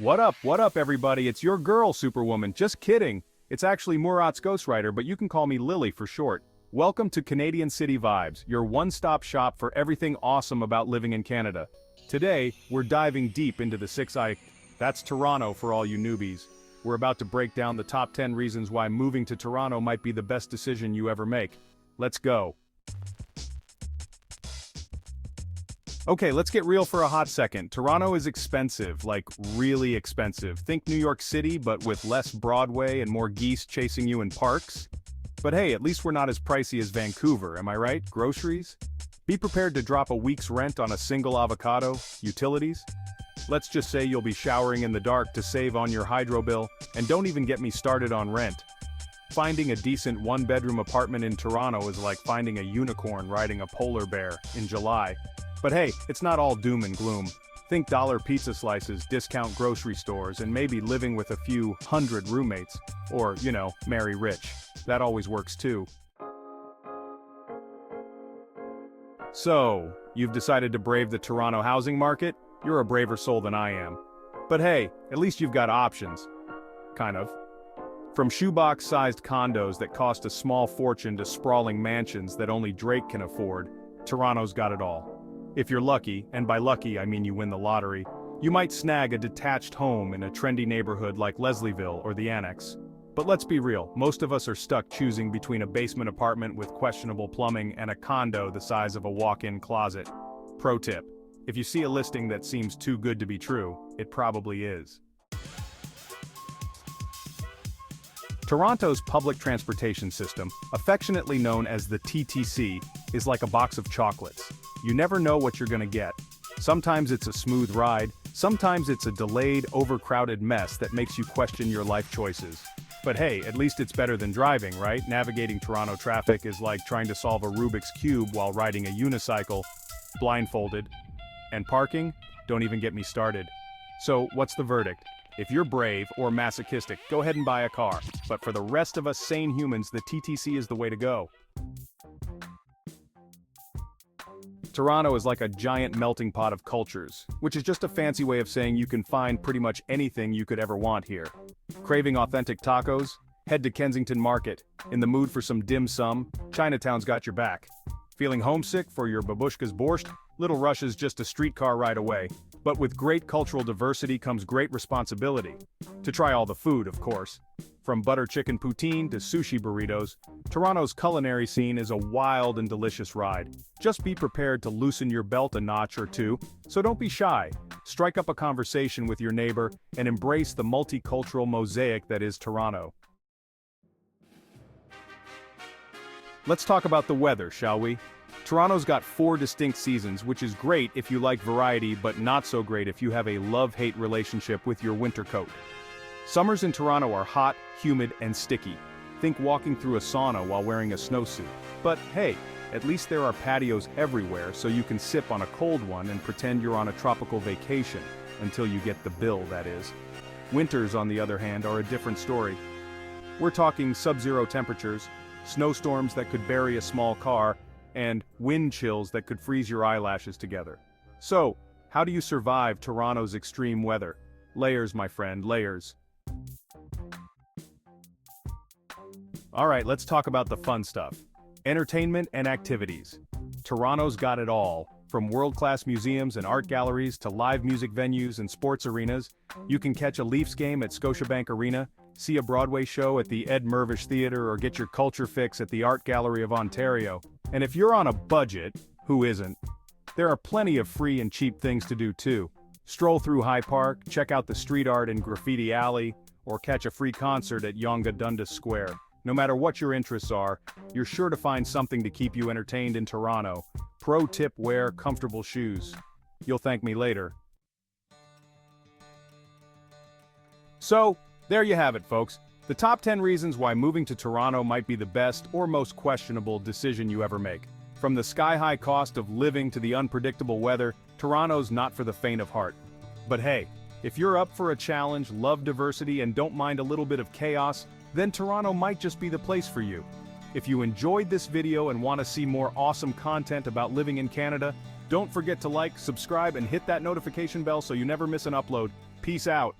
What up, everybody? It's your girl, Superwoman. Just kidding. It's actually Murat's ghostwriter, but you can call me Lily for short. Welcome to Canadian City Vibes, your one-stop shop for everything awesome about living in Canada. Today, we're diving deep into the that's Toronto for all you newbies. We're about to break down the top 10 reasons why moving to Toronto might be the best decision you ever make. Let's go. Okay, let's get real for a hot second. Toronto is expensive, like really expensive. Think New York City, but with less Broadway and more geese chasing you in parks. But hey, at least we're not as pricey as Vancouver, am I right? Groceries? Be prepared to drop a week's rent on a single avocado. Utilities? Let's just say you'll be showering in the dark to save on your hydro bill, and don't even get me started on rent. Finding a decent one-bedroom apartment in Toronto is like finding a unicorn riding a polar bear in July. But hey, it's not all doom and gloom. Think dollar pizza slices, discount grocery stores, and maybe living with a few hundred roommates. Or, marry rich. That always works too. So, you've decided to brave the Toronto housing market? You're a braver soul than I am. But hey, at least you've got options. Kind of. From shoebox-sized condos that cost a small fortune to sprawling mansions that only Drake can afford, Toronto's got it all. If you're lucky, and by lucky I mean you win the lottery, you might snag a detached home in a trendy neighborhood like Leslieville or the Annex. But let's be real, most of us are stuck choosing between a basement apartment with questionable plumbing and a condo the size of a walk-in closet. Pro tip: if you see a listing that seems too good to be true, it probably is. Toronto's public transportation system, affectionately known as the TTC, is like a box of chocolates. You never know what you're gonna get. Sometimes it's a smooth ride, sometimes it's a delayed, overcrowded mess that makes you question your life choices. But hey, at least it's better than driving, right? Navigating Toronto traffic is like trying to solve a Rubik's Cube while riding a unicycle, blindfolded. And parking? Don't even get me started. So, what's the verdict? If you're brave or masochistic, go ahead and buy a car. But for the rest of us sane humans, the TTC is the way to go. Toronto is like a giant melting pot of cultures, which is just a fancy way of saying you can find pretty much anything you could ever want here. Craving authentic tacos? Head to Kensington Market. In the mood for some dim sum? Chinatown's got your back. Feeling homesick for your babushka's borscht? Little Rush is just a streetcar ride away. But with great cultural diversity comes great responsibility. To try all the food, of course. From butter chicken poutine to sushi burritos, Toronto's culinary scene is a wild and delicious ride. Just be prepared to loosen your belt a notch or two, so don't be shy. Strike up a conversation with your neighbor and embrace the multicultural mosaic that is Toronto. Let's talk about the weather, shall we? Toronto's got 4 distinct seasons, which is great if you like variety, but not so great if you have a love-hate relationship with your winter coat. Summers in Toronto are hot, humid, and sticky. Think walking through a sauna while wearing a snowsuit. But hey, at least there are patios everywhere so you can sip on a cold one and pretend you're on a tropical vacation, until you get the bill, that is. Winters, on the other hand, are a different story. We're talking sub-zero temperatures, snowstorms that could bury a small car, and wind chills that could freeze your eyelashes together. So, how do you survive Toronto's extreme weather? Layers, my friend, layers. Alright, let's talk about the fun stuff. Entertainment and activities. Toronto's got it all. From world-class museums and art galleries to live music venues and sports arenas. You can catch a Leafs game at Scotiabank Arena, see a Broadway show at the Ed Mirvish Theatre, or get your culture fix at the Art Gallery of Ontario. And if you're on a budget, who isn't? There are plenty of free and cheap things to do too. Stroll through High Park, check out the street art in Graffiti Alley, or catch a free concert at Yonge Dundas Square. No matter what your interests are, you're sure to find something to keep you entertained in Toronto. Pro tip: wear comfortable shoes. You'll thank me later. So, there you have it, folks. The top 10 reasons why moving to Toronto might be the best or most questionable decision you ever make. From the sky-high cost of living to the unpredictable weather, Toronto's not for the faint of heart. But hey, if you're up for a challenge, love diversity, and don't mind a little bit of chaos, then Toronto might just be the place for you. If you enjoyed this video and want to see more awesome content about living in Canada, don't forget to like, subscribe, and hit that notification bell so you never miss an upload. Peace out.